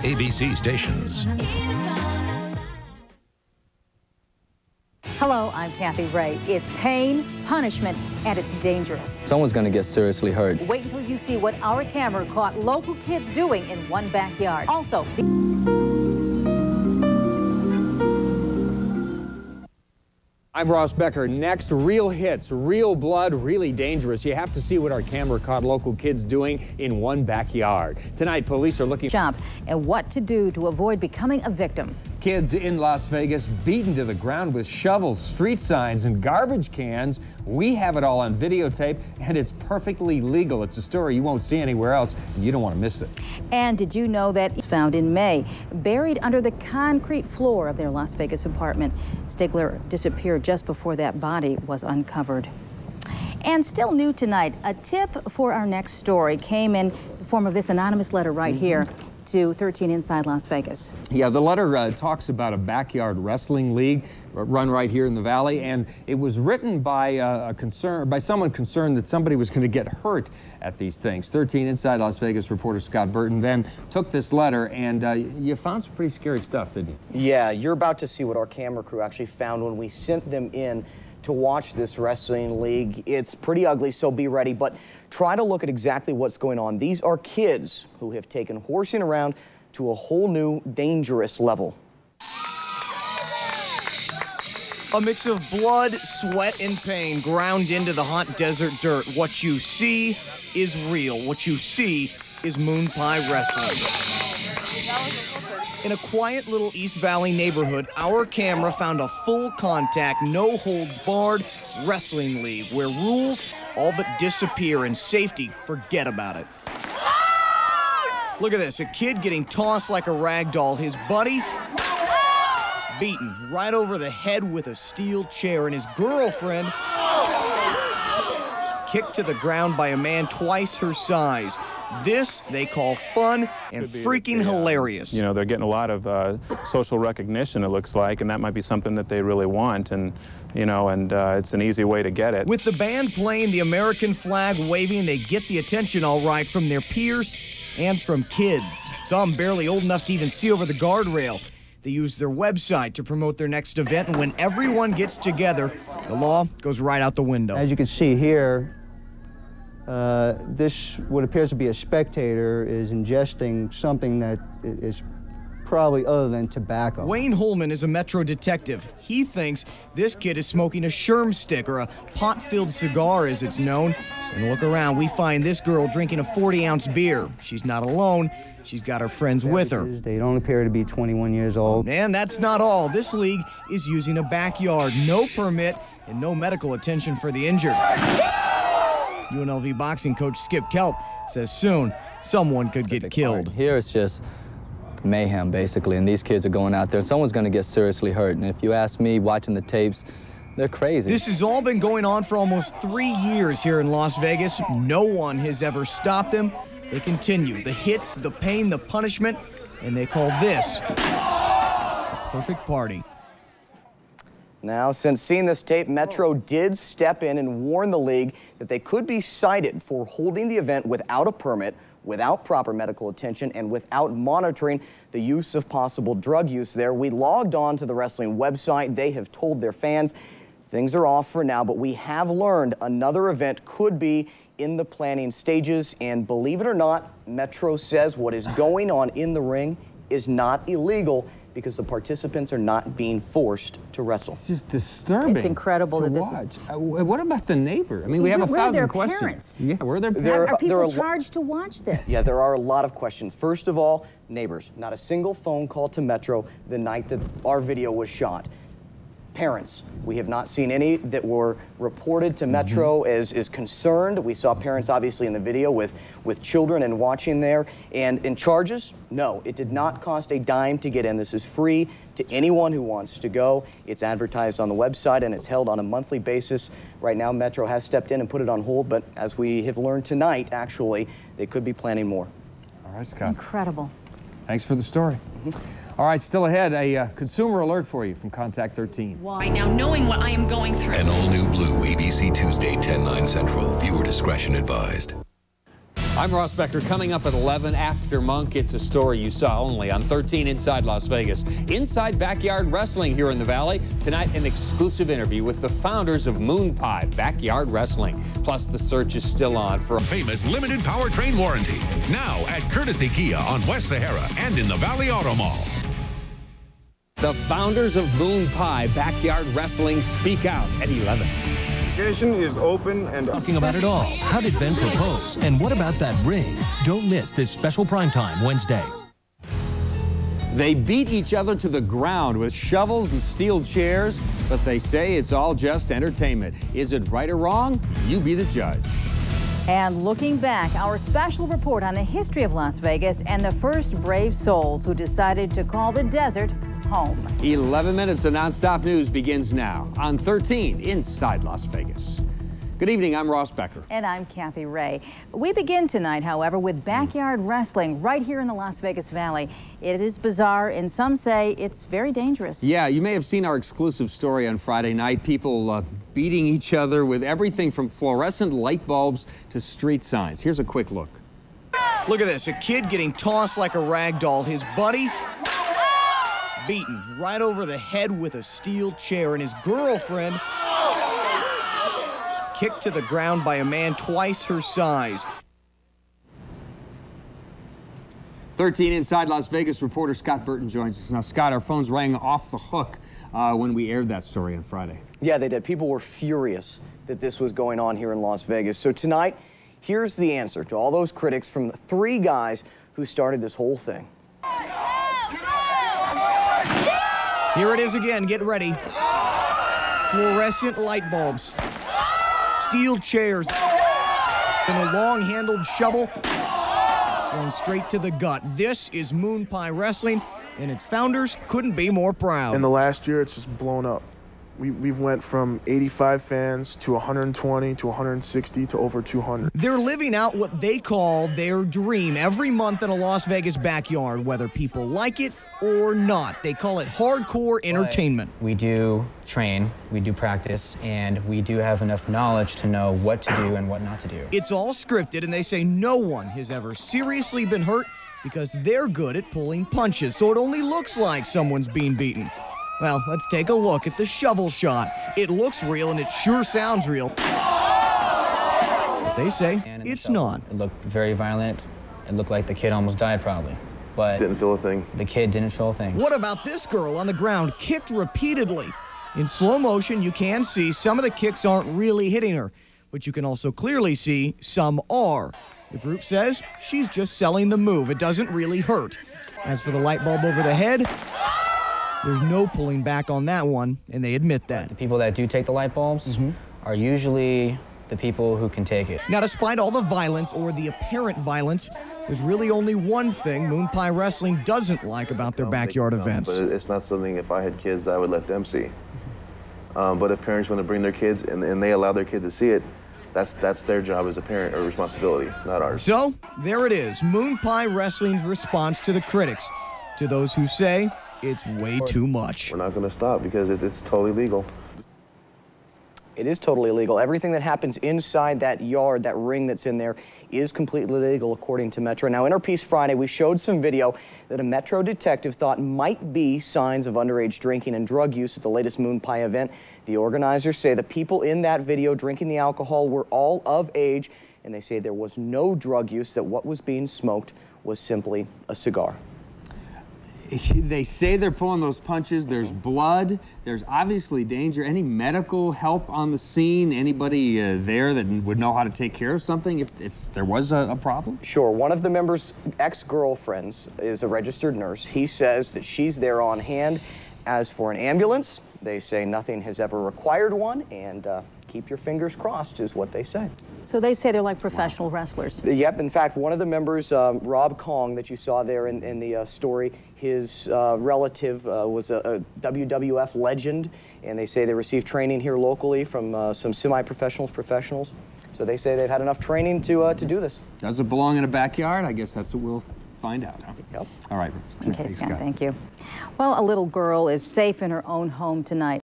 ABC stations. Hello, I'm Kathy Ray. It's pain, punishment, and it's dangerous. Someone's going to get seriously hurt. Wait until you see what our camera caught local kids doing in one backyard. Also, I'm Ross Becker. Next, real hits, real blood, really dangerous. You have to see what our camera caught local kids doing in one backyard. Tonight, police are looking and what to do to avoid becoming a victim. Kids in Las Vegas beaten to the ground with shovels, street signs, and garbage cans. We have it all on videotape, and it's perfectly legal. It's a story you won't see anywhere else, and you don't want to miss it. And did you know that it's found in May, buried under the concrete floor of their Las Vegas apartment? Stigler disappeared just before that body was uncovered. And still new tonight, a tip for our next story came in the form of this anonymous letter right here to 13 Inside Las Vegas. Yeah, the letter talks about a backyard wrestling league run right here in the valley, and it was written by someone concerned that somebody was going to get hurt at these things. 13 Inside Las Vegas reporter Scott Burton then took this letter, and you found some pretty scary stuff, didn't you? Yeah, you're about to see what our camera crew actually found when we sent them in to watch this wrestling league. It's pretty ugly, so be ready, but try to look at exactly what's going on. These are kids who have taken horsing around to a whole new dangerous level. A mix of blood, sweat, and pain ground into the hot desert dirt. What you see is real. What you see is moon pie wrestling. In a quiet little East Valley neighborhood, our camera found a full contact, no holds barred wrestling league where rules all but disappear and safety, forget about it. Look at this, a kid getting tossed like a rag doll, his buddy beaten right over the head with a steel chair, and his girlfriend kicked to the ground by a man twice her size. This they call fun and freaking hilarious. You know, they're getting a lot of social recognition, it looks like, and that might be something that they really want, and, you know, and it's an easy way to get it. With the band playing, the American flag waving, they get the attention all right from their peers and from kids. Some barely old enough to even see over the guardrail. They use their website to promote their next event, and when everyone gets together, the law goes right out the window. As you can see here, this, what appears to be a spectator, is ingesting something that is probably other than tobacco. Wayne Holman is a Metro detective. He thinks this kid is smoking a Sherm stick, or a pot-filled cigar as it's known. And look around, we find this girl drinking a 40-ounce beer. She's not alone. She's got her friends with her. They don't appear to be 21 years old. And that's not all. This league is using a backyard, no permit, and no medical attention for the injured. UNLV boxing coach Skip Kelp says soon someone could get killed. Here it's just mayhem, basically, and these kids are going out there. Someone's going to get seriously hurt, and if you ask me, watching the tapes, they're crazy. This has all been going on for almost 3 years here in Las Vegas. No one has ever stopped them. They continue. The hits, the pain, the punishment, and they call this a perfect party. Now, since seeing this tape, Metro did step in and warn the league that they could be cited for holding the event without a permit, without proper medical attention, and without monitoring the use of possible drug use there. We logged on to the wrestling website. They have told their fans things are off for now, but we have learned another event could be in the planning stages, and believe it or not, Metro says what is going on in the ring is not illegal because the participants are not being forced to wrestle. It's just disturbing. It's incredible to that this watch. What about the neighbor? I mean, we have 1,000 questions. Parents? Yeah, where are their parents? Are people charged to watch this? Yeah, there are a lot of questions. First of all, neighbors. Not a single phone call to Metro the night that our video was shot. Parents, we have not seen any that were reported to Metro as concerned. We saw parents obviously in the video with children and watching there. And in charges, no, it did not cost a dime to get in. This is free to anyone who wants to go. It's advertised on the website and it's held on a monthly basis. Right now, Metro has stepped in and put it on hold, but as we have learned tonight, actually, they could be planning more. All right, Scott. Incredible. Thanks for the story. All right, still ahead, a consumer alert for you from Contact 13. Right now, knowing what I am going through. An all-new blue ABC Tuesday, 10/9 Central. Viewer discretion advised. I'm Ross Becker. Coming up at 11 after Monk, it's a story you saw only on 13 Inside Las Vegas. Inside Backyard Wrestling here in the Valley. Tonight, an exclusive interview with the founders of Moon Pie Backyard Wrestling. Plus, the search is still on for a famous limited powertrain warranty. Now at Courtesy Kia on West Sahara and in the Valley Auto Mall. The founders of Moon Pie Backyard Wrestling speak out at 11. Application is open and talking about it all. How did Ben propose? And what about that ring? Don't miss this special primetime Wednesday. They beat each other to the ground with shovels and steel chairs, but they say it's all just entertainment. Is it right or wrong? You be the judge. And looking back, our special report on the history of Las Vegas and the first brave souls who decided to call the desert home. 11 minutes of nonstop news begins now on 13 Inside Las Vegas. Good evening, I'm Ross Becker. And I'm Kathy Ray. We begin tonight, however, with backyard wrestling right here in the Las Vegas Valley. It is bizarre, and some say it's very dangerous. Yeah, you may have seen our exclusive story on Friday night. People beating each other with everything from fluorescent light bulbs to street signs. Here's a quick look. Look at this, a kid getting tossed like a rag doll. His buddy beaten right over the head with a steel chair, and his girlfriend kicked to the ground by a man twice her size. 13 Inside Las Vegas reporter Scott Burton joins us. Now, Scott, our phones rang off the hook when we aired that story on Friday. Yeah, they did. People were furious that this was going on here in Las Vegas. So tonight, here's the answer to all those critics from the three guys who started this whole thing. Here it is again, get ready. Fluorescent light bulbs, steel chairs, and a long-handled shovel going straight to the gut. This is Moon Pie Wrestling, and its founders couldn't be more proud. in the last year, it's just blown up. We've went from 85 fans to 120 to 160 to over 200. They're living out what they call their dream every month in a Las Vegas backyard, whether people like it or not. They call it hardcore entertainment. We do train, we do practice, and we do have enough knowledge to know what to do and what not to do. It's all scripted, and they say no one has ever seriously been hurt because they're good at pulling punches, so it only looks like someone's being beaten. Well, let's take a look at the shovel shot. It looks real, and it sure sounds real. But they say it's not. It looked very violent. It looked like the kid almost died, probably. But Didn't feel a thing. the kid didn't feel a thing. What about this girl on the ground, kicked repeatedly? In slow motion, you can see some of the kicks aren't really hitting her, but you can also clearly see some are. The group says she's just selling the move. It doesn't really hurt. As for the light bulb over the head, there's no pulling back on that one, and they admit that. The people that do take the light bulbs are usually the people who can take it. Now, despite all the violence, or the apparent violence, there's really only one thing Moon Pie Wrestling doesn't like about their backyard events. But it's not something, if I had kids, I would let them see. But if parents want to bring their kids and they allow their kids to see it, that's their job as a parent or responsibility, not ours. So, there it is, Moon Pie Wrestling's response to the critics, to those who say it's way too much. We're not going to stop because it's totally legal. It is totally illegal. Everything that happens inside that yard, that ring that's in there, is completely legal according to Metro. Now, in our piece Friday, we showed some video that a Metro detective thought might be signs of underage drinking and drug use at the latest Moon Pie event. The organizers say the people in that video drinking the alcohol were all of age, and they say there was no drug use, that what was being smoked was simply a cigar. They say they're pulling those punches. There's blood. There's obviously danger. Any medical help on the scene? Anybody there that would know how to take care of something if there was a problem? Sure. One of the members' ex-girlfriends is a registered nurse. He says that she's there on hand. As for an ambulance, they say nothing has ever required one, and keep your fingers crossed is what they say. So they say they're like professional wrestlers. Yep. In fact, one of the members, Rob Kong, that you saw there in the story, his relative was a WWF legend, and they say they received training here locally from some professionals. So they say they've had enough training to do this. Does it belong in a backyard? I guess that's what we'll find out. Huh? Yep. All right. Okay, Scott, thank you. Well, a little girl is safe in her own home tonight.